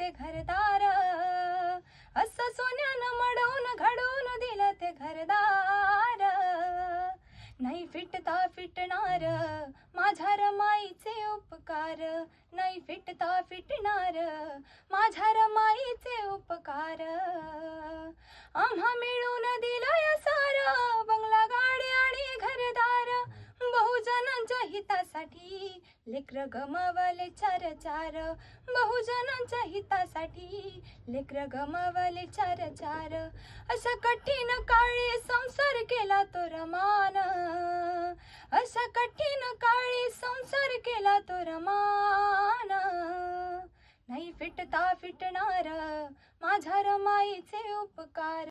ते घरदार, असं सोन्यानं मडवून घडवून दिलं ते घरदार. नाही फिटता फिटणार माझ्या रमाईचे उपकार, नाही फिटता फिटणार माझ्या रमाईचे उपकार. आम्हा मिळून दिलंय सारं, बंगला गाडी आणि घरदार. बहुजनांच्या हितासाठी लेकर गमावले चार चार, बहुजनांच्या हितासाठी लेकर गमावले चार चार. अशा कठीण काळी संसार केला तो रमान, अशा कठीण काळी संसार केला तो रमान. नाही फिटता फिटणार माझ्या रमाईचे उपकार.